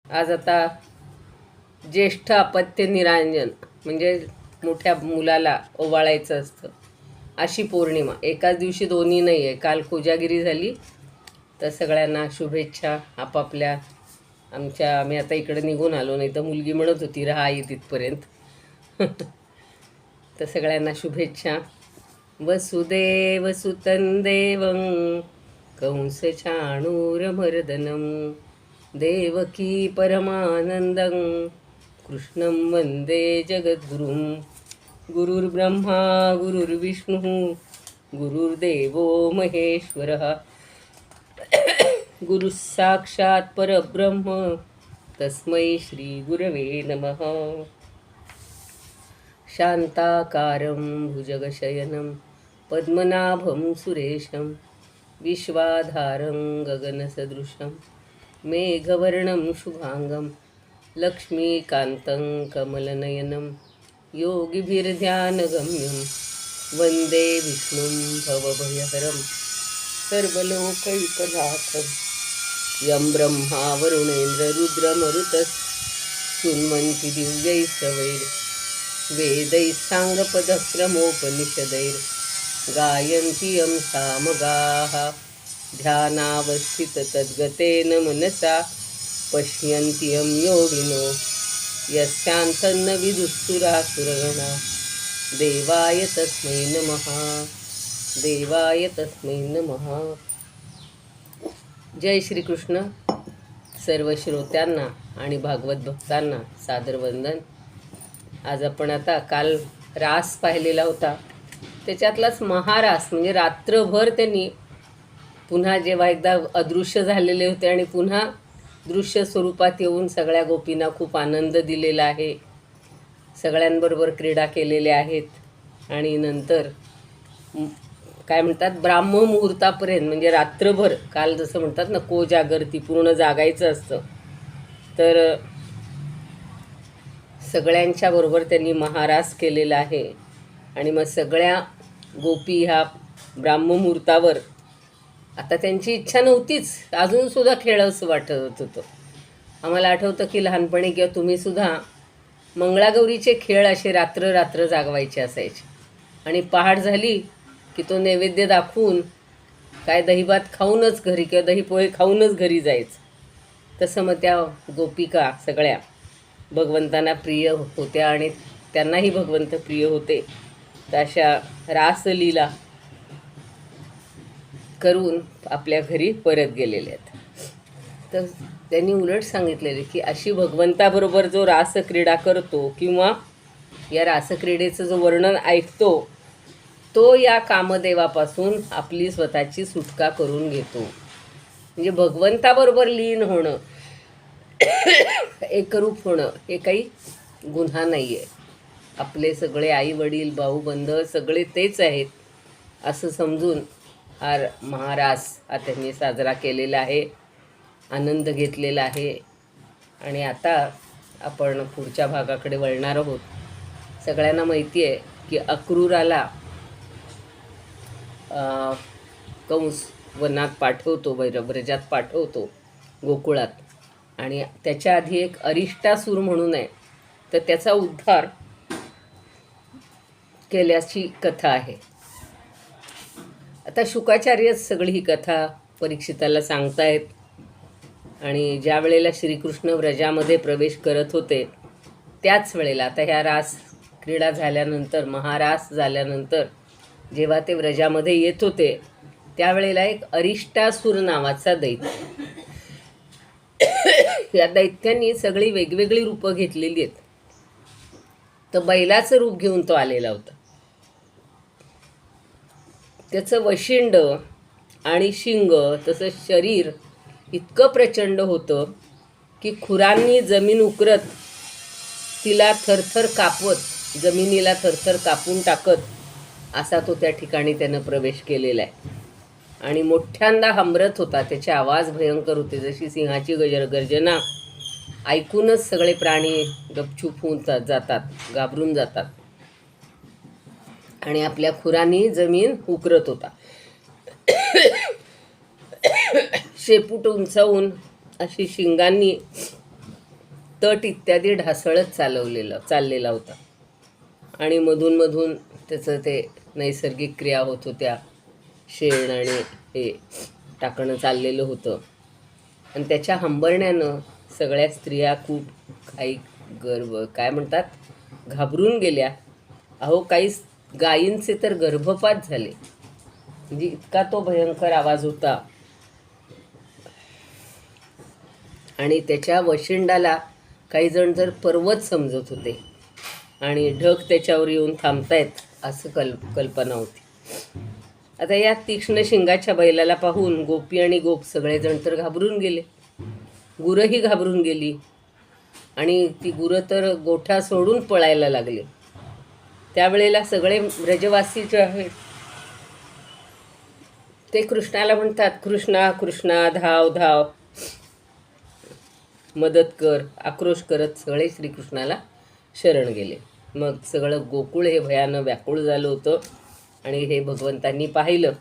आज आता ज्येष्ठ अपत्य निरांजन म्हणजे मोठ्या मुलाला ओवाळायचं असतं अशी पौर्णिमा. एकाच दिवशी दोन्ही नाही आहे. काल कोजागिरी झाली. तर सगळ्यांना शुभेच्छा आपापल्या. आम्ही आता इकडे निघून आलो, नाही तर मुलगी म्हणत होती राहा आई तिथपर्यंत. तर सगळ्यांना शुभेच्छा. वसुदेव सुतं देवं कंस चाणूरमर्दनं देवकी परमानन्दं कृष्णं वन्दे जगद्गुरुं. गुरुर्ब्रह्मा गुरुर्विष्णुः गुरुर्देवो महेश्वरः गुरुः साक्षात् परब्रह्म तस्मै श्रीगुरवे नमः. शान्ताकारं भुजगशयनं पद्मनाभं सुरेशं विश्वाधारं गगनसदृशं मेघवर्णं शुभांगं लक्ष्मीकान्तं कमलनयनं योगिभिर्ध्यानगम्यं वन्दे विष्णुं भवभयहरं सर्वलोकैकनाथं. यं ब्रह्मा वरुणेन्द्ररुद्रमरुतः सुन्वन्ति दिव्यैः सवैर् वेदैः साङ्गपदक्रमोपनिषदैर्गायन्ति यं सामगाः. ध्यानावस्थिततद्गतेन मनसा पश्यन्ति यं योगिनो यस्यान्तन्न विदुःसुरासुरगणा. देवाय तस्मै नमः. देवाय तस्मै नमः. जय श्रीकृष्ण. सर्व श्रोत्यांना आणि भागवत भक्तांना सादर वंदन. आज आपण आता काल रास पाहिलेला होता, त्याच्यातलाच महारास म्हणजे रात्रभर त्यांनी पुन्हा जेव्हा एकदा अदृश्य झालेले होते आणि पुन्हा दृश्य स्वरूपात येऊन सगळ्या गोपींना खूप आनंद दिलेला आहे. सगळ्यांबरोबर क्रीडा केलेल्या आहेत आणि नंतर काय म्हणतात ब्राह्ममुहूर्तापर्यंत म्हणजे रात्रभर, काल जसं म्हणतात ना कोजागरती, पूर्ण जागायचं असतं, तर सगळ्यांच्या बरोबर त्यांनी महारास केलेला आहे. आणि मग सगळ्या गोपी ह्या ब्राह्ममुहूर्तावर, आता त्यांची इच्छा नव्हतीच, अजूनसुद्धा खेळावंसं वाटत होतं. आम्हाला आठवतं की लहानपणी किंवा तुम्हीसुद्धा मंगळागौरीचे खेळ असे रात्र रात्र जागवायचे असायचे. आणि पहाट झाली की तो नैवेद्य दाखवून काय दहीभात खाऊनच घरी किंवा दहीपोहे खाऊनच घरी जायचं. तसं मग त्या गोपिका सगळ्या भगवंतांना प्रिय होत्या आणि त्यांनाही भगवंत प्रिय होते. तर अशा रासलीला करून आपल्या घरी परत गेलेले आहेत. तर त्यांनी उलट सांगितलेले की अशी भगवंताबरोबर जो रासक्रीडा करतो किंवा या रासक्रीडेचं जो वर्णन ऐकतो तो या कामदेवापासून आपली स्वतःची सुटका करून घेतो. म्हणजे भगवंताबरोबर लीन होणं, एकरूप होणं हे काही गुन्हा नाही आहे. आपले सगळे आई वडील भाऊ बंध सगळे तेच आहेत असं समजून हा महारास हा त्यांनी साजरा केलेला आहे, आनंद घेतलेला आहे. आणि आता आपण पुढच्या भागाकडे वळणार आहोत. सगळ्यांना माहिती आहे की अक्रूराला कंस वनात पाठवतो, व्रजात पाठवतो, गोकुळात. आणि त्याच्या आधी एक अरिष्टासूर म्हणून आहे, तर त्याचा उद्धार केल्याची कथा आहे. आता शुकाचार्यच सगळी ही कथा परीक्षिताला सांगतायत. आणि ज्या वेळेला श्रीकृष्ण व्रजामध्ये प्रवेश करत होते त्याच वेळेला, आता ह्या रास क्रीडा झाल्यानंतर, महारास झाल्यानंतर जेव्हा ते व्रजामध्ये येत होते त्यावेळेला एक अरिष्टासूर नावाचा दैत्य, या दैत्यांनी सगळी वेगवेगळी रूपं घेतलेली आहेत. तर बैलाचं रूप घेऊन तो आलेला होता. त्याचं वशिंड आणि शिंग तसं शरीर इतकं प्रचंड होतं की खुरांनी जमीन उकरत तिला थरथर कापवत, जमिनीला थरथर कापून टाकत असा तो त्या ठिकाणी त्यानं प्रवेश केलेला आहे. आणि मोठ्यांदा हंबरत होता, त्याचे आवाज भयंकर होते, जशी सिंहाची गर्जना. ऐकूनच सगळे प्राणी गपचूप होऊन जातात, घाबरून जातात. आणि आपल्या खुरांनी जमीन उकरत होता. शेपूट उंचावून अशी शिंगांनी तट इत्यादी ढासळत चाललेला होता. आणि मधून मधून त्याचं ते नैसर्गिक क्रिया होत होत्या. शेण आणि हे टाकणं चाललेलं होतं. आणि त्याच्या हंबरण्यानं सगळ्या स्त्रिया खूप काही काय म्हणतात घाबरून गेल्या. अहो काही गायींचे तर गर्भपात झाले. म्हणजे इतका तो भयंकर आवाज होता. आणि त्याच्या वशिंडाला काही जण तर पर्वत समजत होते आणि ढग त्याच्यावर येऊन थांबतायत असं कल्पना होती. आता या तीक्ष्ण शिंगाच्या बैलाला पाहून गोपी आणि गोप सगळेजण तर घाबरून गेले. गुरंही घाबरून गेली आणि ती गुरं तर गोठा सोडून पळायला लागले. त्यावेळेला सगळे ब्रजवासी जे आहेत ते कृष्णाला म्हणतात, कृष्णा कृष्णा धाव धाव, मदत कर, आक्रोश करत सगळे श्रीकृष्णाला शरण गेले. मग सगळं गोकुळ हे भयानं व्याकुळ झालं होतं. आणि हे भगवंतांनी पाहिलं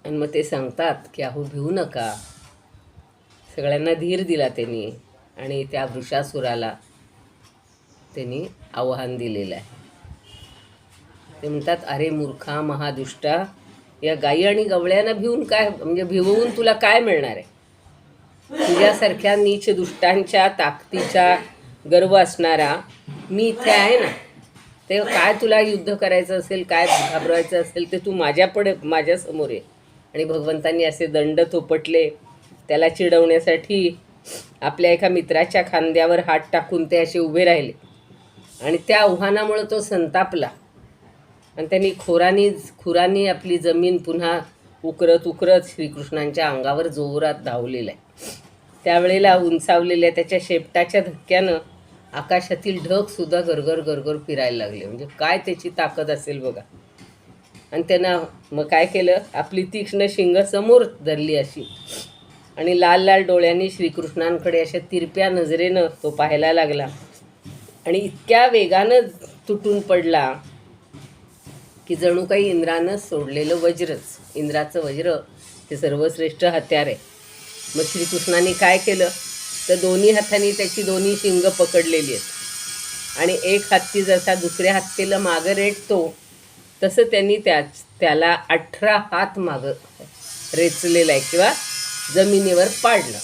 आणि मग ते सांगतात की अहो भिवू नका. सगळ्यांना धीर दिला त्यांनी आणि त्या वृषासुराला त्यांनी आव्हान दिलेलं आहे. ते म्हणतात, अरे मूर्खा महादुष्टा, या गायी आणि गवळ्यांना भिवून काय, म्हणजे भिवून तुला काय मिळणार आहे? तुझ्यासारख्या नीच दुष्टांच्या ताकदीचा गर्व असणारा मी इथे आहे ना. ते काय तुला युद्ध करायचं असेल, काय घाबरायचं असेल ते तू माझ्यासमोर आहे. आणि भगवंतांनी असे दंड थोपटले. त्याला चिडवण्यासाठी आपल्या एका मित्राच्या खांद्यावर हात टाकून ते असे उभे राहिले. आणि त्या आव्हानामुळे तो संतापला आणि त्यांनी खुरानी आपली जमीन पुन्हा उकरत श्रीकृष्णांच्या अंगावर जोरात धावलेला आहे. त्यावेळेला उंचावलेल्या त्याच्या शेपटाच्या धक्क्यानं आकाशातील ढगसुद्धा गरगर फिरायला लागले. म्हणजे काय त्याची ताकद असेल बघा. आणि त्यानं मग काय केलं, आपली तीक्ष्ण शिंग समोर धरली अशी आणि लाल लाल डोळ्यांनी श्रीकृष्णांकडे अशा तिरप्या नजरेनं तो पाहायला लागला. आणि इतक्या वेगानं तुटून पडला की जणू काही इंद्रानं सोडलेलं वज्रच. इंद्राचं वज्र हे सर्वश्रेष्ठ हत्यार आहे. मग श्रीकृष्णाने काय केलं तर दोन्ही हातांनी त्याची दोन्ही शिंग पकडलेली आहेत आणि एक हत्ती जसा दुसऱ्या हत्तीला मागं रेटतो तसं त्यांनी त्याला 18 हात मागं रेचलेला आहे किंवा जमिनीवर पाडलं.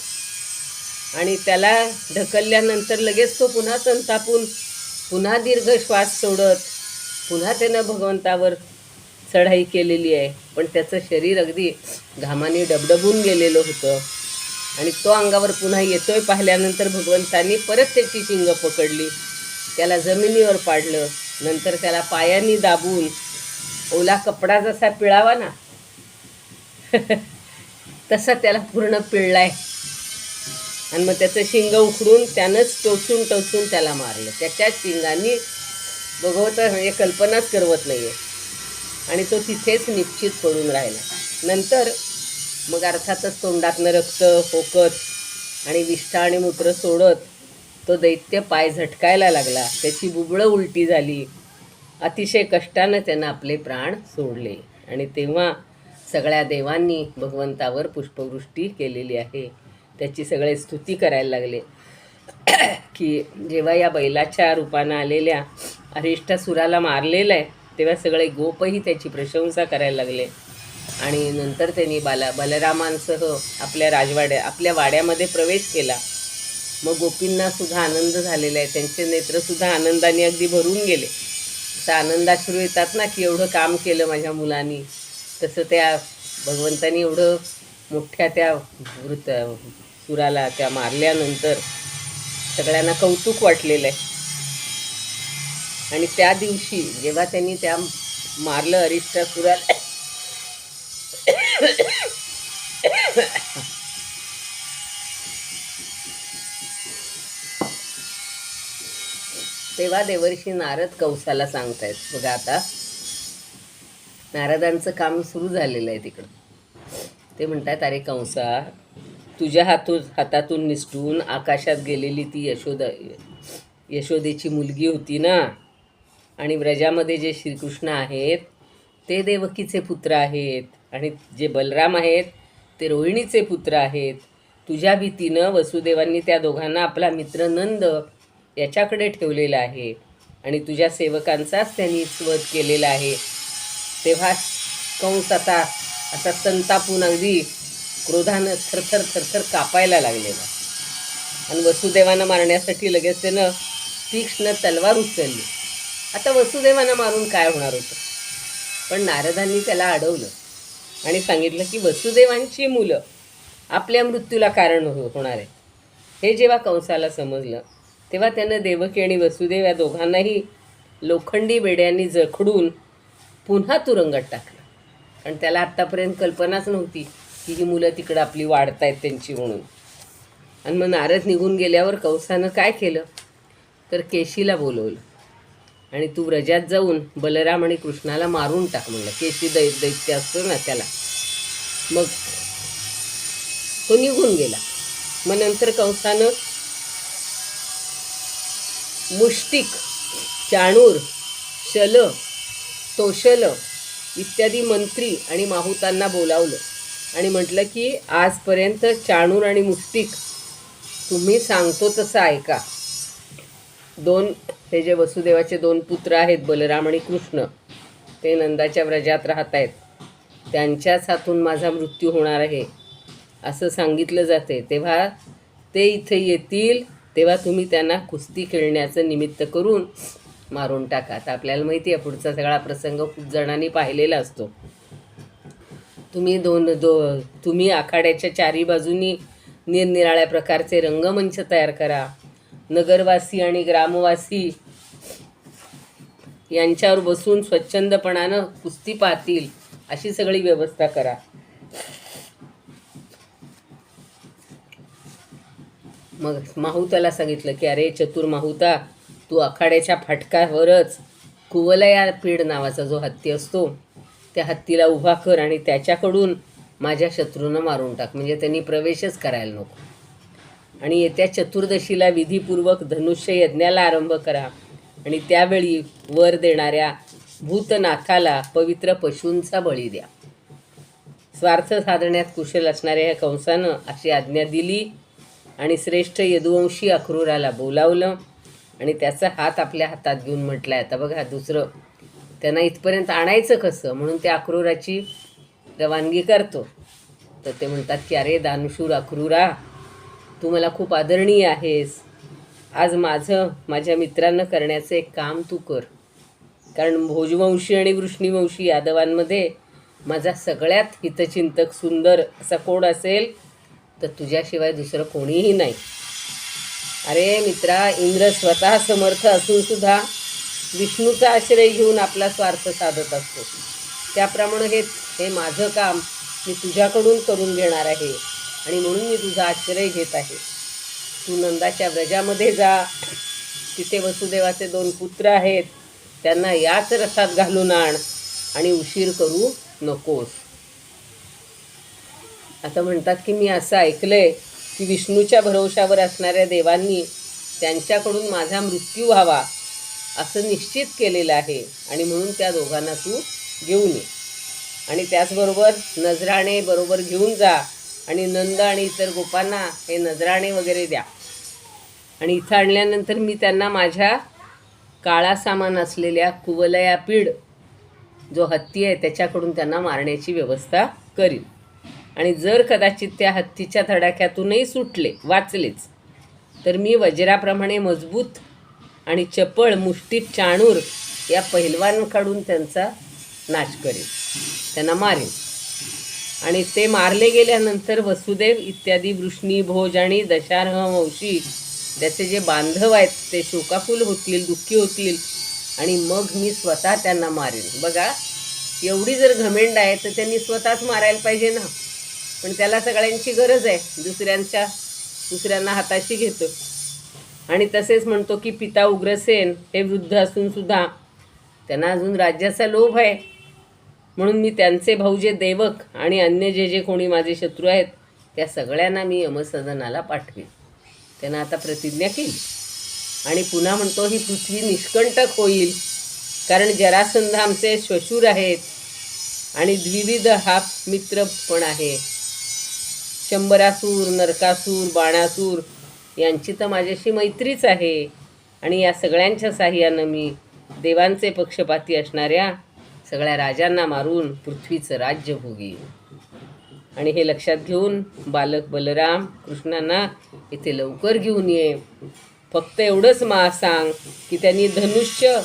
आणि त्याला ढकलल्यानंतर लगेच तो पुन्हा संतापून पुन्हा दीर्घ श्वास सोडत पुन्हा त्यानं भगवंतावर चढाई केलेली आहे. पण त्याचं शरीर अगदी घामाने डबडबून गेलेलं होतं. आणि तो अंगावर पुन्हा येतोय पाहिल्यानंतर भगवंतांनी परत त्याची शिंग पकडली, त्याला जमिनीवर पाडलं. नंतर त्याला पायांनी दाबून ओला कपडा जसा पिळावा ना तसा त्याला पूर्ण पिळलाय. आणि मग त्याचं शिंग उखडून त्यानंच टोचून त्याला मारलं. त्याच्या शिंगांनी भगवंत म्हणजे कल्पनाच करवत नाही आहे. आणि तो तिथेच निश्चित पडून राहिला. नंतर मग अर्थातच तोंडातनं रक्त फोकत आणि विष्ठा आणि मूत्र सोडत तो दैत्य पाय झटकायला लागला. त्याची बुबळं उलटी झाली. अतिशय कष्टानं त्यानं आपले प्राण सोडले. आणि तेव्हा सगळ्या देवांनी भगवंतावर पुष्पवृष्टी केलेली आहे. त्याची सगळे स्तुती करायला लागले की जेव्हा या बैलाच्या रूपानं आलेल्या अरिष्टासुराला मारलेलं आहे तेव्हा सगळे गोपही त्याची प्रशंसा करायला लागले. आणि नंतर त्यांनी बलरामांसह आपल्या वाड्यामध्ये प्रवेश केला. मग गोपींनासुद्धा आनंद झालेला आहे. त्यांचे नेत्रसुद्धा आनंदाने अगदी भरून गेले. असं आनंदाश्रू येतात ना की एवढं काम केलं माझ्या मुलांनी, तसं त्या भगवंतानी एवढं मोठ्या त्या सुराला त्या मारल्यानंतर सगळ्यांना कौतुक वाटलेलं आहे. आणि त्या दिवशी जेव्हा त्यांनी त्या मारलं अरिष्टासुराला तेव्हा देवर्षी नारद कंसाला सांगतायत. बघा आता नारदांचं काम सुरू झालेलं आहे तिकडं. ते म्हणतात, अरे कंसा, तुझ्या हातातून निसटून आकाशात गेलेली ती यशोदेची मुलगी होती ना. आणि व्रजामध्ये जे श्रीकृष्ण आहेत ते देवकीचे पुत्र आहेत आणि जे बलराम आहेत ते रोहिणीचे पुत्र आहेत. तुझ्या भीतीनं वसुदेवांनी त्या दोघांना आपला मित्र नंद याच्याकडे ठेवलेला आहे आणि तुझ्या सेवकांचाच त्यांनी वध केलेला आहे. तेव्हा कंस आता असा संतापून अगदी क्रोधानं थरथर थरथर कापायला लागलेला आणि वसुदेवांना मारण्यासाठी लगेच त्यानं तीक्ष्ण तलवार उचलली. आता वसुदेवांना मारून काय होणार होतं, पण नारदांनी त्याला अडवलं आणि सांगितलं की वसुदेवांची मुलं आपल्या मृत्यूला कारण होणार आहे. हे जेव्हा कंसाला समजलं तेव्हा त्यानं देवकी आणि वसुदेव या दोघांनाही लोखंडी बेड्यांनी जखडून पुन्हा तुरुंगात टाकलं. कारण त्याला आत्तापर्यंत कल्पनाच नव्हती की ही मुलं तिकडं आपली वाढतायत त्यांची म्हणून. आणि मग नारद निघून गेल्यावर कंसानं काय केलं तर केशीला बोलवलं आणि तू व्रजात जाऊन बलराम आणि कृष्णाला मारून टाक म्हणलं. केशी दैत्य असतो ना त्याला. मग तो निघून गेला. मग नंतर कंसानं मुष्टिक, चाणूर, शल, तोशल इत्यादी मंत्री आणि माहुतांना बोलावलं आणि म्हटलं की आजपर्यंत चाणूर आणि मुष्टिक तुम्ही सांगतो तसं ऐका. हे जे वसुदेवाचे 2 पुत्र आहेत बलराम आणि कृष्ण, ते नंदाच्या व्रजात राहत आहेत. त्यांच्याच हातून माझा मृत्यू होणार आहे असं सांगितलं जाते. तेव्हा ते इथे येतील तेव्हा तुम्ही त्यांना कुस्ती खेळण्याचं निमित्त करून मारून टाका. आता आपल्याला माहिती आहे पुढचा सगळा प्रसंग खूप जणांनी पाहिलेला असतो. तुम्ही आखाड्याच्या 4ही बाजूनी निरनिराळ्या प्रकारचे रंगमंच तयार करा. नगरवासी आणि ग्रामवासी यांच्यावर बसून स्वच्छंदपणानं कुस्ती पाहतील अशी सगळी व्यवस्था करा. मग माहुताला सांगितलं की अरे चतुर माहुता, तू आखाड्याच्या फाटकावरच कुवलया पीड नावाचा जो हत्ती असतो त्या हत्तीला उभा कर आणि त्याच्याकडून माझ्या शत्रूंना मारून टाक. म्हणजे त्यांनी प्रवेशच करायला नको. आणि येत्या चतुर्दशीला विधीपूर्वक धनुष्य यज्ञाला आरंभ करा आणि त्यावेळी वर देणाऱ्या भूतनाथाला पवित्र पशूंचा बळी द्या. स्वार्थ साधण्यात कुशल असणाऱ्या ह्या कंसानं अशी आज्ञा दिली आणि श्रेष्ठ यदुवंशी अक्रूराला बोलावलं आणि त्याचा हात आपल्या हातात घेऊन म्हटलं आता बघा दुसरं त्यांना इथपर्यंत आणायचं कसं, म्हणून त्या अक्रूराची रवानगी करतो. तर ते म्हणतात की अरे दानशूर अक्रूरा, तू मला खूप आदरणीय आहेस. आज माझ्या मित्रांना करण्याचं एक काम तू कर. कारण भोजवंशी आणि वृष्णीवंशी यादवांमध्ये माझा सगळ्यात हितचिंतक सुंदर असा कोण असेल तर तुझ्याशिवाय दुसरं कोणीही नाही. अरे मित्रा, इंद्र स्वतः समर्थ असूनसुद्धा विष्णूचा आश्रय घेऊन आपला स्वार्थ साधत असतो. त्याप्रमाणे हे माझं काम मी तुझ्याकडून करून घेणार आहे आणि म्हणून मी तुझा आश्रय घेत आहे. तू नंदाच्या व्रजामध्ये जा. तिथे वसुदेवाचे 2 पुत्र आहेत, त्यांना याच रथात घालून आण आणि उशीर करू नकोस. आता म्हणतात की मी असं ऐकलंय की विष्णूच्या भरवशावर असणाऱ्या देवांनी त्यांच्याकडून माझा मृत्यू व्हावा असं निश्चित केलेलं आहे आणि म्हणून त्या दोघांना तू घेऊन ये. आणि त्याचबरोबर नजराणे बरोबर घेऊन जा आणि नंद आणि इतर गोपांना हे नजराणे वगैरे द्या. आणि इथं आणल्यानंतर मी त्यांना माझ्या काळा सामान असलेल्या कुवलया पीड जो हत्ती आहे त्याच्याकडून त्यांना मारण्याची व्यवस्था करीन. आणि जर कदाचित त्या हत्तीच्या धडाक्यातूनही वाचलेच तर मी वज्राप्रमाणे मजबूत आणि चपळ मुष्टीत चाणूर या पहिलवानकडून त्यांचा नाश करेन, त्यांना मारेन. आणि ते मारले गेल्यानंतर वसुदेव इत्यादी वृष्णी, भोज आणि दशार्हवंशी त्याचे जे बांधव आहेत ते शोकाकुल होतील, दुःखी होतील आणि मग मी स्वतः त्यांना मारेन. बघा, एवढी जर घमेंड आहे तर त्यांनी स्वतःच मारायला पाहिजे ना. पण त्याला सगळ्यांची गरज आहे, दुसऱ्यांना हाताशी घेतो. आणि तसेच म्हणतो की पिता उग्रसेन हे वृद्ध असून सुद्धा त्यांना अजून राज्याचा लोभ आहे, म्हणून मी त्यांचे भाऊ जे देवक आणि अन्य जे कोणी माझे शत्रू आहेत त्या सगळ्यांना मी यमसदनाला पाठवेन. त्यांना आता प्रतिज्ञा केली. आणि पुन्हा म्हणतो ही पृथ्वी निष्कंटक होईल, कारण जरासंध आमचे श्वशूर आहेत आणि द्विविध हा मित्र पण आहे. शंभरासूर, नरकासूर, बाणासूर यांची तर माझ्याशी मैत्रीच आहे. आणि या सगळ्यांच्या साह्यानं मी देवांचे पक्षपाती असणाऱ्या सगळ्या राजांना मारून पृथ्वीचं राज्य भोगीन. आणि हे लक्षात घेऊन बालक बलराम कृष्णांना इथे लवकर घेऊन ये. फक्त एवढंच सांग की त्यांनी धनुष्य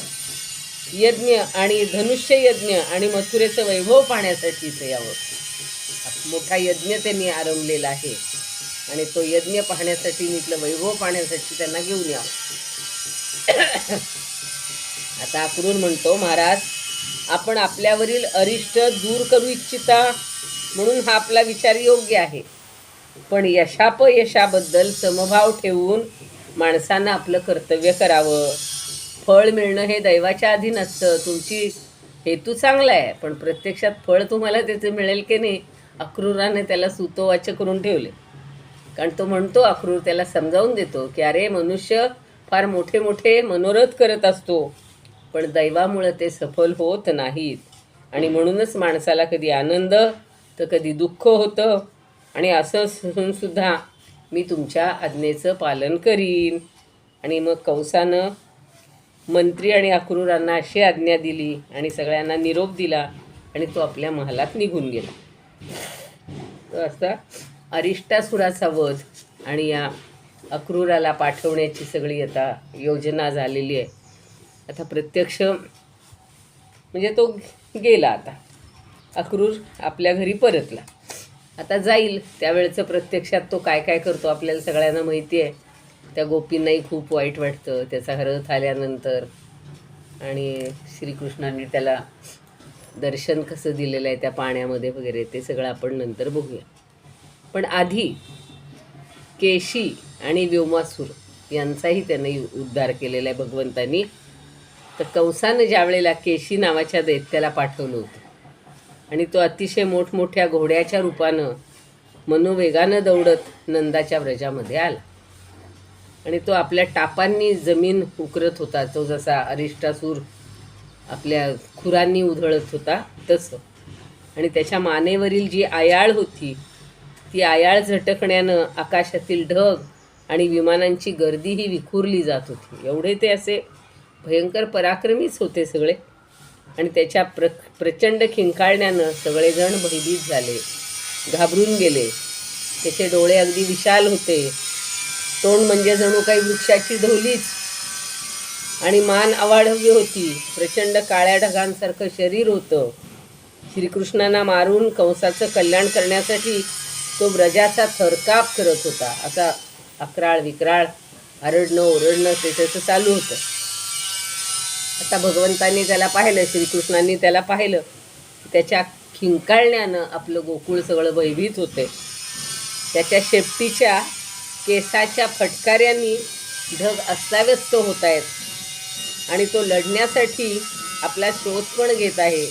यज्ञ आणि मथुरेचं वैभव पाहण्यासाठी इथे यावं. मोठा यज्ञ त्यांनी आरंभलेला आहे आणि तो यज्ञ पाहण्यासाठी, इथलं वैभव पाहण्यासाठी त्यांना घेऊन यावं. आता अक्रूर म्हणतो, महाराज आपण आपल्यावरील अरिष्ट दूर करू इच्छिता म्हणून हा आपला विचार योग्य आहे, पण यशापयशाबद्दल समभाव ठेवून माणसानं आपलं कर्तव्य करावं. फळ मिळणं हे दैवाच्या अधीन असतं. तुमची हेतू चांगला आहे, पण प्रत्यक्षात फळ तुम्हाला त्याचं मिळेल की नाही. अक्रूराने त्याला सुतोवाच करून ठेवले. कारण तो म्हणतो, अक्रूर त्याला समजावून देतो की अरे मनुष्य फार मोठे मोठे मनोरथ करत असतो, पण दैवामुळं ते सफल होत नाहीत. आणि म्हणूनच माणसाला कधी आनंद तर कधी दुःख होतं. आणि असं सुद्धा मी तुमच्या आज्ञेचं पालन करीन. आणि मग कंसानं मंत्री आणि अक्रूरांना अशी आज्ञा दिली आणि सगळ्यांना निरोप दिला आणि तो आपल्या महालात निघून गेला. असा अरिष्टासुराचा वध आणि या अक्रूराला पाठवण्याची सगळी आता योजना झालेली आहे. आता प्रत्यक्ष म्हणजे तो गेला. आता अक्रूर आपल्या घरी परतला. आता जाईल त्यावेळेचं प्रत्यक्षात तो काय काय करतो आपल्याला सगळ्यांना माहिती आहे. त्या गोपींनाही खूप वाईट वाटतं त्याचा रथ आल्यानंतर. आणि श्रीकृष्णांनी त्याला दर्शन कसं दिलेलं आहे त्या पाण्यामध्ये वगैरे ते सगळं आपण नंतर बघूया. पण आधी केशी आणि व्योमासूर यांचाही त्याने उद्धार केलेला आहे भगवंतांनी. तर कंसानं ज्या वेळेला केशी नावाच्या दैत्याला पाठवलं होतं आणि तो अतिशय मोठमोठ्या घोड्याच्या रूपानं मनोवेगानं दौडत नंदाच्या व्रजामध्ये आला आणि तो आपल्या टापांनी जमीन उकरत होता. तो जसा अरिष्टासूर आपल्या खुरांनी उधळत होता तसं. आणि त्याच्या मानेवरील जी आयाळ होती ती आयाळ झटकण्यानं आकाशातील ढग आणि विमानांची गर्दीही विखुरली जात होती. एवढे ते असे भयंकर पराक्रमीच होते सगळे. आणि त्याच्या प्रचंड खिंकाळण्यानं सगळेजण भयभीत झाले, घाबरून गेले. त्याचे डोळे अगदी विशाल होते, तोंड म्हणजे जणू काही वृक्षाची ढोलीच, आणि मान अवाढव्य होती. प्रचंड काळ्या ढगांसारखं शरीर होतं. श्रीकृष्णांना मारून कंसाचं कल्याण करण्यासाठी तो ब्रजाचा थरकाप करत होता. असा अक्राळ विक्राळ आरडणं ओरडणं ते त्याचं चालू होतं. आता भगवंतांनी त्याला पाहिलं, श्रीकृष्णांनी त्याला पाहिलं. त्याच्या खिंकाळण्यानं आपलं गोकुळ सगळं भयभीत होते. त्याच्या शेपटीच्या केसाच्या फटकाऱ्यांनी ढग अस्ताव्यस्त होत आहेत आणि तो लढण्यासाठी आपला शोध पण घेत आहे.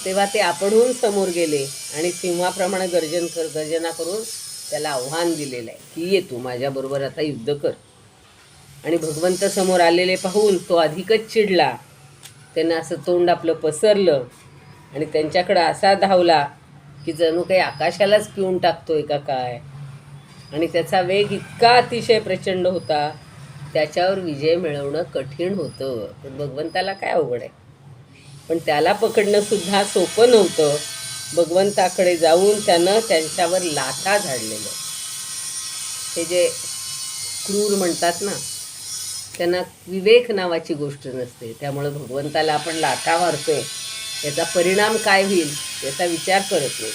तेव्हा ते आपणहून समोर गेले आणि सिंहाप्रमाणे गर्जना करून त्याला आव्हान दिलेलं आहे की ये तू माझ्याबरोबर आता युद्ध कर. आणि भगवंत समोर आलेले पाहून तो अधिकच चिडला. त्यानं असं तोंड आपलं पसरलं आणि त्यांच्याकडं असा धावला की जणू काही आकाशालाच पिऊन टाकतोय का काय. आणि त्याचा वेग इतका अतिशय प्रचंड होता, त्याच्यावर विजय मिळवणं कठीण होतं. पण भगवंताला काय अवघड आहे. पण त्याला पकडणं सुद्धा सोपं नव्हतं. भगवंताकडे जाऊन त्यानं त्यांच्यावर लाथा झाडलेलं. हे जे क्रूर म्हणतात ना, त्यांना विवेक नावाची गोष्ट नसते. त्यामुळे भगवंताला आपण लाथा मारतोय, याचा परिणाम काय होईल याचा विचार करत नाही.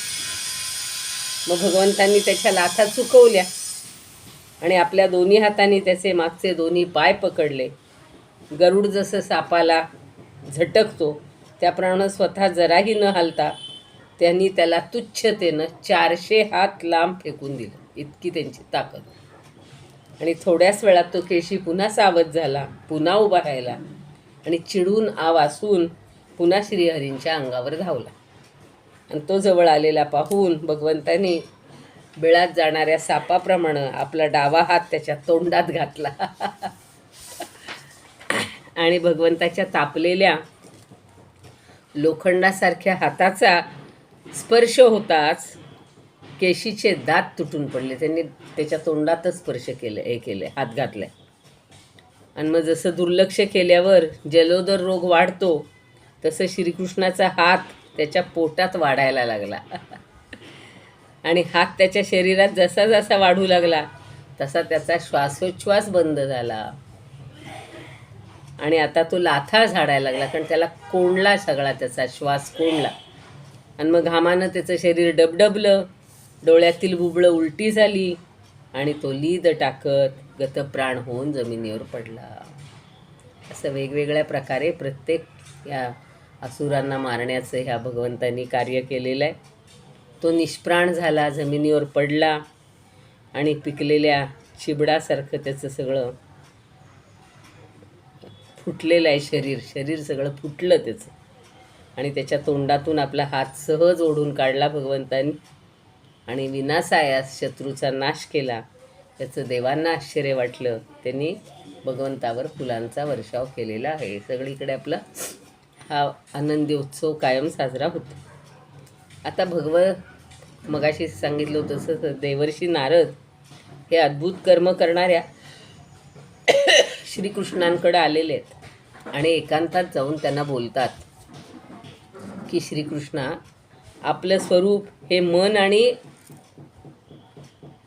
मग भगवंतांनी त्याच्या लाथा चुकवल्या आणि आपल्या दोन्ही हातांनी त्याचे मागचे दोन्ही पाय पकडले. गरुड जसं सापाला झटकतो त्याप्रमाणे स्वतः जराही न हालता त्यांनी त्याला तुच्छतेनं 400 हात लांब फेकून दिलं. इतकी त्यांची ताकद. आणि थोड्याच वेळात तो केशी पुन्हा सावध झाला, पुन्हा उभा राहिला आणि चिडून वासून पुन्हा श्रीहरींच्या अंगावर धावला. आणि तो जवळ आलेला पाहून भगवंतांनी बिळात जाणाऱ्या सापाप्रमाणे आपला डावा हात त्याच्या तोंडात घातला आणि भगवंताच्या तापलेल्या लोखंडासारख्या हाताचा स्पर्श होताच केशीचे दात तुटून पडले. त्यांनी त्याच्या तोंडातच स्पर्श केलं, हे केलं, हात घातलाय. आणि मग जसं दुर्लक्ष केल्यावर जलोदर रोग वाढतो तसं श्रीकृष्णाचा हात त्याच्या पोटात वाढायला लागला. आणि हात त्याच्या शरीरात जसा जसा वाढू लागला तसा त्याचा श्वासोच्छ्वास बंद झाला. आणि आता तो लाथा झाडायला लागला, कारण त्याला कोंडला सगळा, त्याचा श्वास कोंडला. आणि मग घामानं त्याचं शरीर डबडबलं, डोळ्यातील बुबळं उलटी झाली आणि तो लीद टाकत गतप्राण होऊन जमिनीवर पडला. असं वेगवेगळ्या प्रकारे प्रत्येक या असुरांना मारण्याचं ह्या भगवंतांनी कार्य केलेलं आहे. तो निष्प्राण झाला, जमिनीवर पडला आणि पिकलेल्या चिबडासारखं त्याचं सगळं फुटलेलं आहे, शरीर सगळं फुटलं त्याचं. आणि त्याच्या तोंडातून आपला हात सहज ओढून काढला भगवंतांनी आणि विनासायास शत्रूचा नाश केला. त्याचं देवांना आश्चर्य वाटलं. त्यांनी भगवंतावर फुलांचा वर्षाव केलेला आहे. सगळीकडे आपला हा आनंदी उत्सव कायम साजरा होतो. आता मगाशी सांगितलं होतं तसं देवर्षी नारद हे अद्भुत कर्म करणाऱ्या श्रीकृष्णांकडे आलेले आहेत आणि एकांतात जाऊन त्यांना बोलतात की श्रीकृष्णा, आपलं स्वरूप हे मन आणि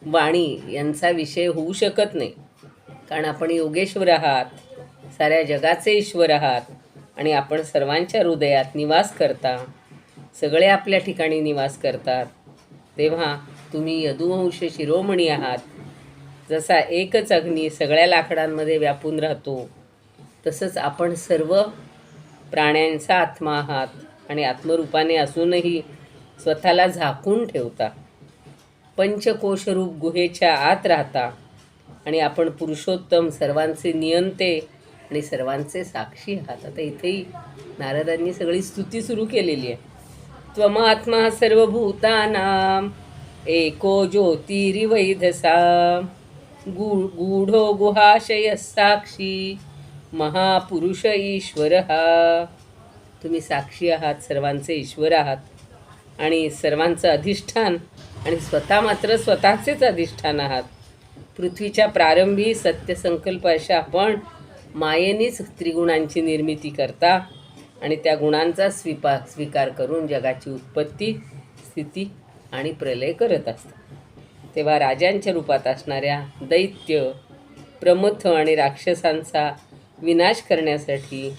वाणी यांचा विषय होऊ शकत नाही, कारण आपण योगेश्वर आहात, साऱ्या जगाचे ईश्वर आहात आणि आपण सर्वांच्या हृदयात निवास करता, सगळे आपल्या ठिकाणी निवास करतात. तेव्हा तुम्ही यदुवंश शिरोमणी आहात. जसा एकच अग्नी सगळ्या लाकडांमध्ये व्यापून राहतो तसंच आपण सर्व प्राण्यांचा आत्मा आहात आणि आत्मरूपाने असूनही स्वतःला झाकून ठेवता. पंचकोशरूप गुहेच्या आत राहता आणि आपण पुरुषोत्तम, सर्वांचे नियंते आणि सर्वांचे साक्षी आहात. आता इथेही नारदांनी सगळी स्तुती सुरू केलेली आहे. त्वमात्मा सर्वभूतानां एको ज्योतिरिवैधसा गूढो गुहाशय साक्षी महापुरुष ईश्वरः. तुम्ही साक्षी आहात, सर्वांचे ईश्वर आहात आणि सर्वांचं अधिष्ठान आणि स्वतः मात्र स्वतःचेच अधिष्ठान आहात. पृथ्वीच्या प्रारंभी सत्यसंकल्प अशा आपण मायेनीच त्रिगुणांची निर्मिती करता आणि त्या गुणांचा स्वीकार करून जगाची उत्पत्ती, स्थिती आणि प्रलय करत असता. तेव्हा राजांच्या रूपात असणाऱ्या दैत्य, प्रमथ आणि राक्षसांचा विनाश करण्यासाठी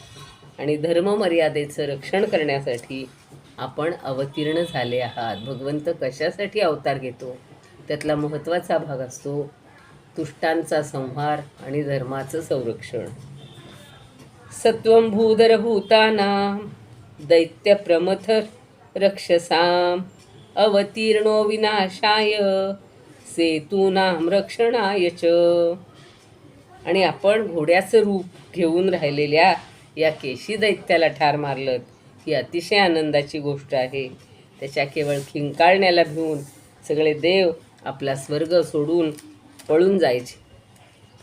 आणि धर्ममर्यादेचं रक्षण करण्यासाठी आपण अवतीर्ण झाले आहात. भगवंत कशासाठी अवतार घेतो त्यातला महत्त्वाचा भाग असतो दुष्टांचा संहार आणि धर्माचं संरक्षण. सत्वं भूधरभूतानां दैत्यप्रमथ रक्षसां अवतीर्णो विनाशाय सेतूनां रक्षणाय च. आणि आपण घोड्याचं रूप घेऊन राहिलेल्या या केशी दैत्याला ठार मारलं ही अतिशय आनंदाची गोष्ट आहे. त्याच्या केवळ खिंकाळण्याला भिवून सगळे देव आपला स्वर्ग सोडून पळून जायचे.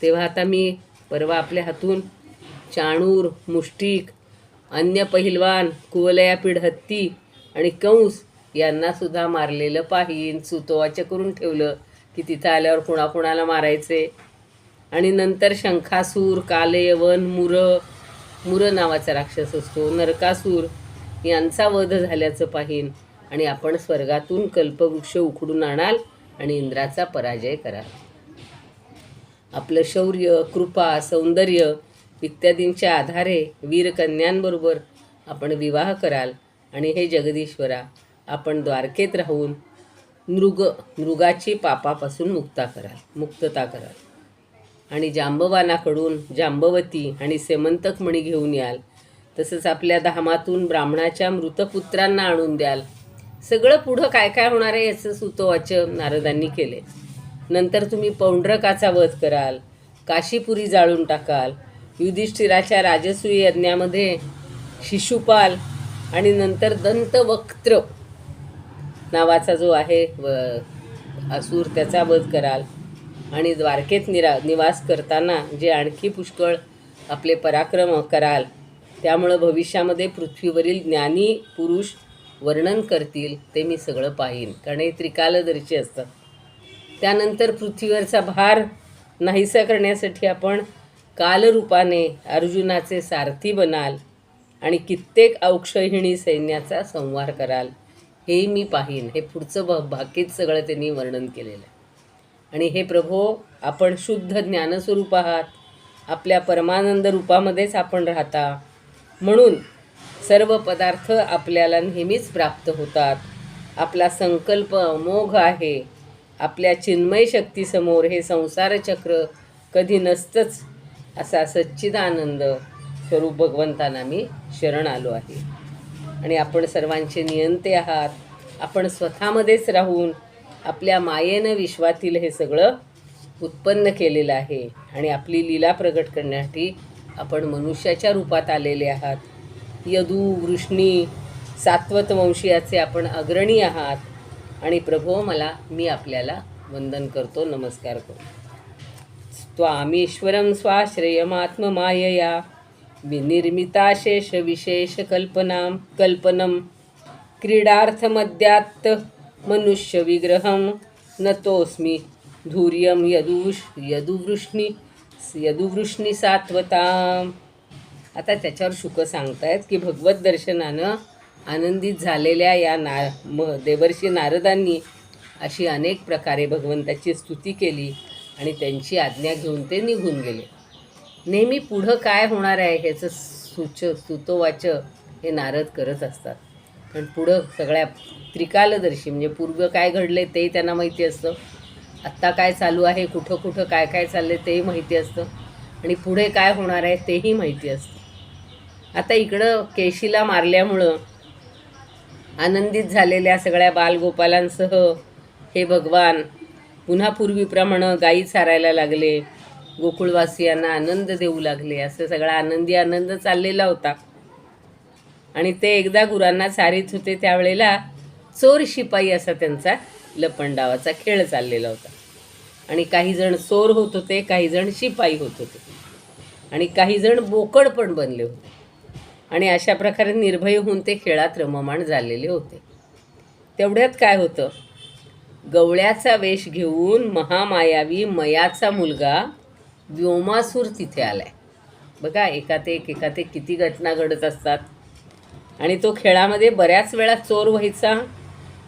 तेव्हा आता मी परवा आपल्या हातून चाणूर, मुष्टिक, अन्य पहिलवान, कुवलयापीड हत्ती आणि कंस यांनासुद्धा मारलेलं पाहीन. सुतोवाच करून ठेवलं की तिथं आल्यावर कुणाकुणाला मारायचे. आणि नंतर शंखासूर, कालयवन, मुर नावाचा राक्षस असतो, नरकासूर यांचा वध झाल्याचं पाहीन. आणि आपण स्वर्गातून कल्पवृक्ष उखडून आणाल आणि इंद्राचा पराजय कराल. आपलं शौर्य, कृपा, सौंदर्य इत्यादींच्या आधारे वीरकन्यांबरोबर आपण विवाह कराल. आणि हे जगदीश्वरा, आपण द्वारकेत राहून मृगाची पापापासून मुक्तता कराल. आणि जांबवानाकडून जांबवती आणि सेमंतक मणी घेऊन याल. तसंच आपल्या धामातून ब्राह्मणाच्या मृतपुत्रांना आणून द्याल. सगळं पुढं काय काय होणार आहे याचं सुतोवाचं नारदांनी केले. नंतर तुम्ही पौंड्रकाचा वध कराल, काशीपुरी जाळून टाकाल, युधिष्ठिराच्या राजसूय यज्ञामध्ये शिशुपाल आणि नंतर दंतवक्त्र नावाचा जो आहे असुर त्याचा वध कराल. आणि द्वारकेत निवास करताना जे आणखी पुष्कळ आपले पराक्रम कराल. त्यामुळं भविष्यामध्ये पृथ्वीवरील ज्ञानी पुरुष वर्णन करतील ते मी सगळं पाहीन, कारण हे त्रिकालदर्शी असतात. त्यानंतर पृथ्वीवरचा भार नाहीसा करण्यासाठी आपण कालरूपाने अर्जुनाचे सारथी बनाल आणि कित्येक अक्षयहिणी सैन्याचा संहार कराल, हे मी पाहीन. हे पुढचं बाकीच सगळं त्यांनी वर्णन केलेलं आहे. आणि हे प्रभो, आपण शुद्ध ज्ञानस्वरूप आहात, आपल्या परमानंद रूपामध्येच आपण राहता, म्हणून सर्व पदार्थ आपल्याला नेहमीच प्राप्त होतात. आपला संकल्प अमोघ आहे. आपल्या चिन्मय शक्तीसमोर हे संसार चक्र कधी नसतंच, असा सच्चिदानंद स्वरूप भगवंतांना मी शरण आलो आहे. आणि आपण सर्वांचे नियंते आहात. आपण स्वतःमध्येच राहून आपल्या मायेनं विश्वातील हे सगळं उत्पन्न केलेलं आहे. आणि आपली लीला प्रगट करण्यासाठी आपण मनुष्याच्या रूपात आलेले आहात. यदू वृष्णी सात्वत वंशीयाचे आपण अग्रणी आहात. आणि प्रभो, मी आपल्याला वंदन करतो, नमस्कार करतो. त्वामीश्वरं स्वाश्रयमात्ममायया विनिर्मिताशेष विशेष कल्पनं क्रीडार्थमद्यात् मनुष्य विग्रहं नतोऽस्मि धूर्यं यदुवृष्णी सात्वताम्. आता त्याच्यावर शुक सांगतायत की भगवत दर्शनानं आनंदित झालेल्या या देवर्षी नारदांनी अशी अनेक प्रकारे भगवंताची स्तुती केली आणि त्यांची आज्ञा घेऊन ते निघून गेले. नेहमी पुढं काय होणार आहे ह्याचं स्तुतोवाच हे नारद करत असतात. पण पुढं सगळ्या त्रिकालदर्शी म्हणजे पूर्व काय घडले तेही त्यांना माहिती असतं, आत्ता काय चालू आहे, कुठं कुठं काय काय चाललं तेही माहिती असतं, आणि पुढे काय होणार आहे तेही माहिती असतं. आता इकडं केशीला मारल्यामुळं आनंदित झालेल्या सगळ्या बालगोपालांसह हे भगवान पुन्हा पूर्वीप्रमाणे गायी चारायला लागले, गोकुळवासियांना आनंद देऊ लागले. असं सगळा आनंद चाललेला होता. आणि ते एकदा गुरांना चारीत होते त्यावेळेला चोर शिपाई असा त्यांचा लपंडावाचा खेळ चाललेला होता. आणि काही जण चोर होत होते, काही जण शिपाई होत होते, आणि काही जण बोकड पण बनले होते. आणि अशा प्रकारे निर्भय होऊन ते खेळात रममाण झालेले होते. तेवढ्यात काय होतं, गवळ्याचा वेश घेऊन महामायावी मयाचा मुलगा व्योमासूर तिथे आलाय. बघा, एकात एक किती घटना घडत असतात. आणि तो खेळामध्ये बऱ्याच वेळा चोर व्हायचा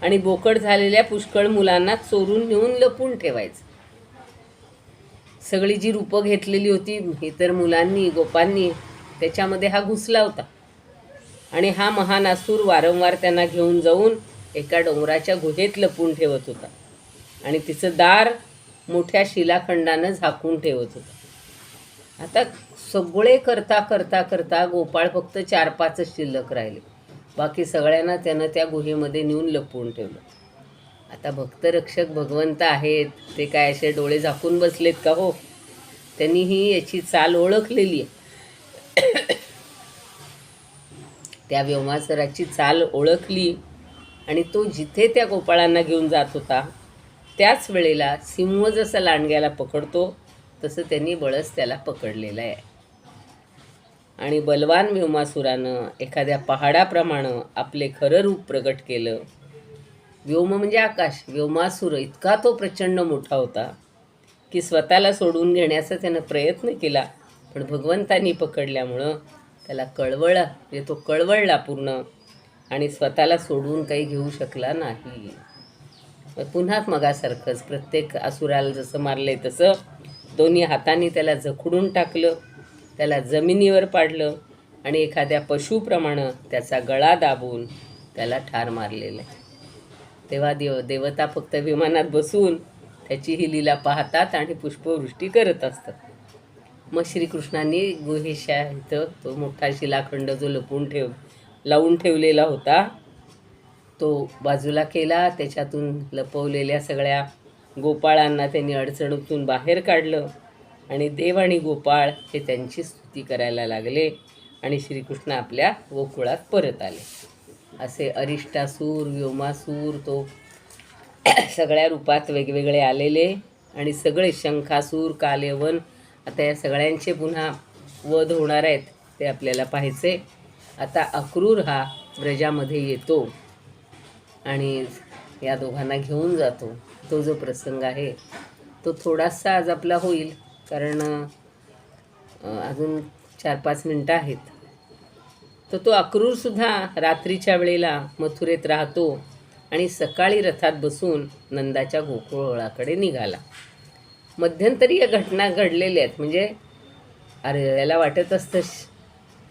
आणि बोकड झालेल्या पुष्कळ मुलांना चोरून नेऊन लपून ठेवायचं. सगळी जी रूपं घेतलेली होती इतर मुलांनी, गोपांनी, त्याच्यामध्ये हा घुसला होता. आणि हा महान असुर वारंवार त्यांना घेऊन जाऊन एका डोंगराच्या गुहेत लपून ठेवत होता आणि तिचं दार मोठ्या शिलाखंडानं झाकून ठेवत होता. आता सगळे करता गोपाळ फक्त 4-5 शिल्लक राहिले. बाकी सगळ्यांना त्यानं त्या गुहेमध्ये नेऊन लपवून ठेवलं. आता भक्तरक्षक भगवंत आहेत, ते काय असे डोळे झाकून बसलेत का हो? त्यांनीही याची चाल ओळखलेली आहे. त्या व्योमासुराची चाल ओळखली आणि तो जिथे त्या गोपाळांना घेऊन जात होता त्याच वेळेला सिंह जसं लांडग्याला पकडतो तसं त्यांनी बळच त्याला पकडलेलं आहे. आणि बलवान व्योमासुरानं एखाद्या पहाडाप्रमाणे आपले खरं रूप प्रगट केलं. व्योम म्हणजे आकाश. व्योमासुर इतका तो प्रचंड मोठा होता की स्वतःला सोडून घेण्याचा त्यानं प्रयत्न केला, पण भगवंतांनी पकडल्यामुळं त्याला तो कळवळला पूर्ण आणि स्वतःला सोडून काही घेऊ शकला नाही. पुन्हा मगासारखंच प्रत्येक असुराला जसं मारले तसं दोन्ही हातांनी त्याला जखडून टाकलं, त्याला जमिनीवर पाडलं आणि एखाद्या पशुप्रमाणे त्याचा गळा दाबून त्याला ठार मारलेलं आहे. तेव्हा देवता फक्त विमानात बसून त्याची ही लीला पाहतात आणि पुष्पवृष्टी करत असतात. मग श्रीकृष्णांनी गुहेशा इथं तो मोठा शिलाखंड जो लावून ठेवलेला होता तो बाजूला केला. त्याच्यातून लपवलेल्या सगळ्या गोपाळांना त्यांनी अडचणीतून बाहेर काढलं आणि देव आणि गोपाळ हे त्यांची स्तुती करायला लागले आणि श्रीकृष्ण आपल्या गोकुळात परत आले. असे अरिष्टासूर, व्योमासूर तो सगळ्या रूपात वेगवेगळे आलेले आणि सगळे शंखासूर, कालयवन, आता या सगळ्यांचे पुन्हा वध होणार आहेत ते आपल्याला पाहायचे. आता अक्रूर हा ब्रजामध्ये येतो आणि या दोघांना घेऊन जातो. तो जो प्रसंग आहे तो थोडासा आज आपला होईल, कारण अजून 4-5 मिनटं आहेत. तर तो अक्रूरसुद्धा रात्रीच्या वेळेला मथुरेत राहतो आणि सकाळी रथात बसून नंदाच्या गोकुळाकडे निघाला. मध्यंतरी या घटना घडलेल्या आहेत. म्हणजे अरे याला वाटत असतं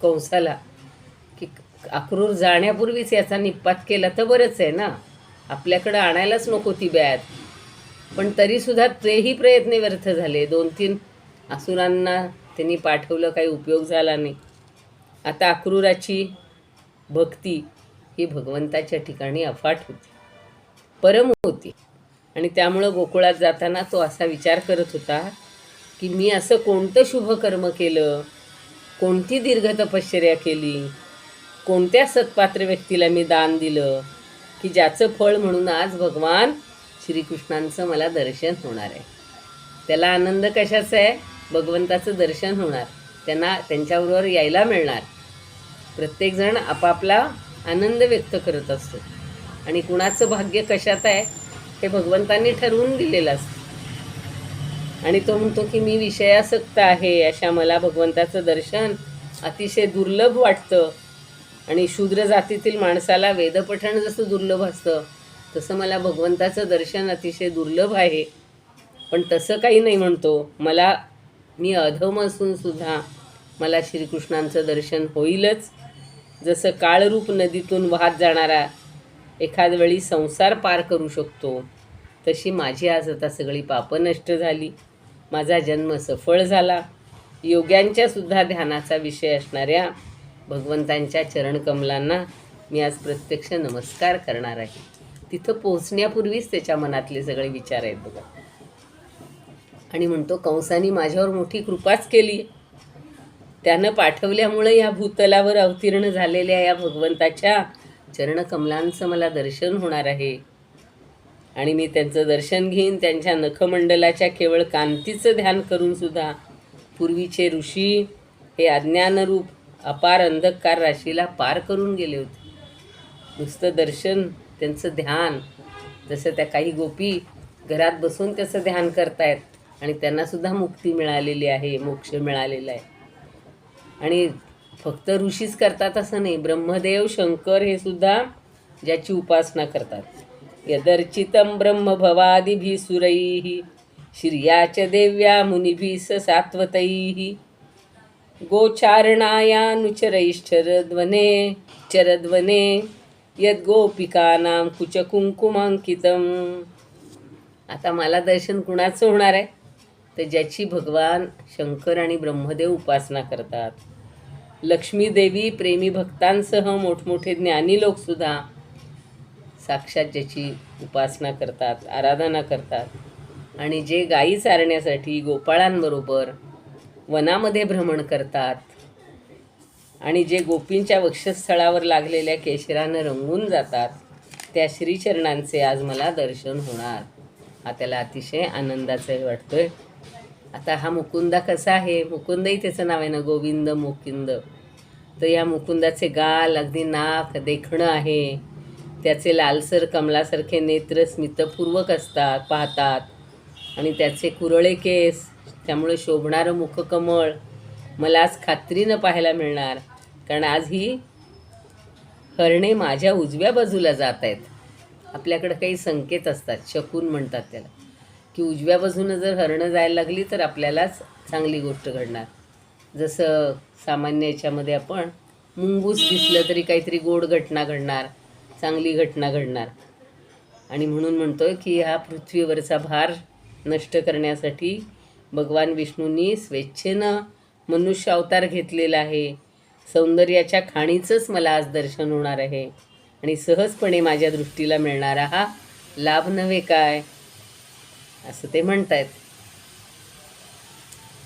कंसाला की अक्रूर जाण्यापूर्वीच याचा निपात केला तर बरंच आहे ना, आपल्याकडं आणायलाच नको ती बॅग. पण तरीसुद्धा तेही प्रयत्न व्यर्थ झाले. 2-3 असुरांना त्यांनी पाठवलं, काही उपयोग झाला नाही. आता अक्रूराची भक्ती ही भगवंताच्या ठिकाणी अफाट होती, परम होती. आणि त्यामुळं गोकुळात जाताना तो असा विचार करत होता की मी असं कोणतं शुभकर्म केलं, कोणती दीर्घ तपश्चर्या केली, कोणत्या सत्पात्र व्यक्तीला मी दान दिलं की ज्याचं फळ म्हणून आज भगवान श्रीकृष्णांचं मला दर्शन होणार आहे. त्याला आनंद कशाचा आहे? भगवंताचं दर्शन होणार, त्यांना त्यांच्याबरोबर यायला मिळणार. प्रत्येकजण आपापला आनंद व्यक्त करत असतो आणि कुणाचं भाग्य कशात आहे हे भगवंतांनी ठरवून दिलेलं असतं. आणि तो म्हणतो की मी विषयासक्त आहे, अशा मला भगवंताचं दर्शन अतिशय दुर्लभ वाटतं. आणि शूद्र जातीतील माणसाला वेदपठण जसं दुर्लभ असतं तसं मला भगवंताचं दर्शन अतिशय दुर्लभ आहे. पण तसं काही नाही म्हणतो, मी अधम असूनसुद्धा मला श्रीकृष्णांचं दर्शन होईलच. जसं काळरूप नदीतून वाहत जाणारा एखाद वेळी संसार पार करू शकतो, तशी माझी आज आता सगळी पापं नष्ट झाली, माझा जन्म सफळ झाला. योग्यांच्यासुद्धा ध्यानाचा विषय असणाऱ्या भगवंतांच्या चरणकमलांना मी आज प्रत्यक्ष नमस्कार करणार आहे. तिथं पोहोचण्यापूर्वीच त्याच्या मनातले सगळे विचार आहेत बघा. आणि म्हणतो कंसाने माझ्यावर मोठी कृपाच केली. त्यानं पाठवल्यामुळे या भूतलावर अवतीर्ण झालेल्या या भगवंताच्या चरणकमलांचं मला दर्शन होणार आहे. आणि मी त्यांचं दर्शन घेईन. त्यांच्या नखमंडलाच्या केवळ कांतीचं ध्यान करूनसुद्धा पूर्वीचे ऋषी हे अज्ञानरूप अपार अंधकार राशीला पार करून गेले होते. नुसतं दर्शन, त्यांचं ध्यान, जसं त्या काही गोपी घरात बसून त्याचं ध्यान करतायत आणि त्यांनासुद्धा मुक्ती मिळालेली आहे, मोक्ष मिळालेला आहे. आणि फक्त ऋषीच करतात असं नाही, ब्रह्मदेव शंकर हे सुद्धा ज्याची उपासना करतात. यदर्चितं ब्रह्म भवादिभिः सुरैः श्रियाच देव्या मुनिभिः सात्वतैः गोचारणायानुचरैश्चरध्वने यद्गोपिकानां कुचकुंकुमांकितम. आता मला दर्शन कुणाचं होणार आहे? तर ज्याची भगवान शंकर आणि ब्रह्मदेव उपासना करतात. लक्ष्मी देवी प्रेमी भक्तांसह मोठमोठे ज्ञानी लोकसुद्धा साक्षात ज्याची उपासना करतात, आराधना करतात. आणि जे गायी चारण्यासाठी गोपाळांबरोबर वनामध्ये भ्रमण करतात आणि जे गोपींच्या वक्षस्थळावर लागलेल्या केशरानं रंगून जातात, त्या श्रीचरणांचे आज मला दर्शन होणार. हा त्याला अतिशय आनंदाचं वाटतोय. आता हा मुकुंदा कसा आहे? मुकुंदही त्याचं नाव आहे ना, गोविंद मुकुंद. तर या मुकुंदाचे गाल, अगदी नाक देखणं आहे. त्याचे लालसर कमलासारखे नेत्र स्मितपूर्वक असतात, पाहतात. आणि त्याचे कुरळे केस, त्यामुळे शोभणारं मुखकमळ मला आज खात्रीनं पाहायला मिळणार. कारण आज ही हरणे माझ्या उजव्या बाजूला जात आहेत. आपल्याकडं काही संकेत असतात, शकुन म्हणतात त्याला, की उजव्या बाजूनं जर हरणं जायला लागली तर आपल्यालाच चांगली गोष्ट घडणार. जसं सामान्य याच्यामध्ये आपण मुंगूस दिसलं तरी काहीतरी गोड घटना घडणार, चांगली घटना घडणार. आणि म्हणून म्हणतोय की हा पृथ्वीवरचा भार नष्ट करण्यासाठी भगवान विष्णूंनी स्वेच्छेनं मनुष्य अवतार घेतलेला आहे. सौंदर्याच्या खाणीचंच मला आज दर्शन होणार आहे आणि सहजपणे माझ्या दृष्टीला मिळणारा हा लाभ नव्हे काय, असं ते म्हणतायत.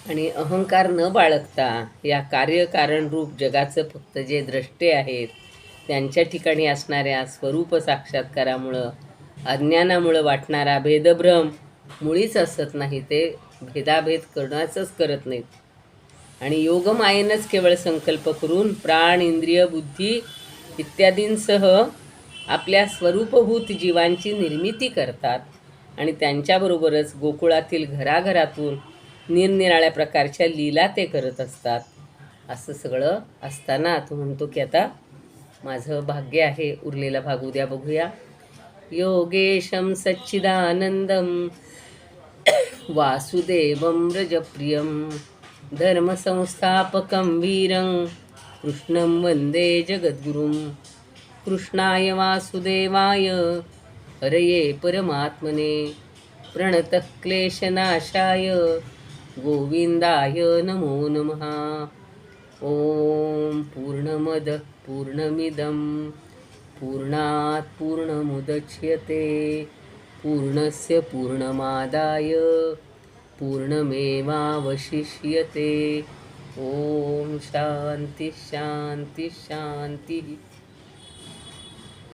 आणि अहंकार न बाळगता या कार्यकारण रूप जगाचं फक्त जे द्रष्टे आहेत त्यांच्या ठिकाणी असणाऱ्या स्वरूप साक्षात्कारामुळं अज्ञानामुळं वाटणारा भेदभ्रम मुळीच असत नाही. ते भेदाभेद करण्याचंच करत नाहीत. आणि योगमायेनंच केवळ संकल्प करून प्राण, इंद्रिय, बुद्धी इत्यादींसह आपल्या स्वरूपभूत जीवांची निर्मिती करतात आणि त्यांच्याबरोबरच गोकुळातील घराघरातून निरनिराळ्या प्रकारच्या लीला ते करत असतात. असं सगळं असताना तो म्हणतो की आता माझं भाग्य आहे, उरलेला भाग उद्या बघूया. योगेशं सच्चिदानंदं वासुदेवं व्रजप्रियं धर्मसंस्थापकं वीरं कृष्णं वन्दे जगद्गुरुं. कृष्णाय वासुदेवाय हरये परमात्मने प्रणतः क्लेशनाशाय गोविंदाय नमो नमः. ॐ पूर्णमदः पूर्णमिदं पूर्णात् पूर्णमुदच्यते पूर्णस्य पूर्णमादाय पूर्णमेवावशिष्यते. ॐ शान्ति शान्ति शान्तिः.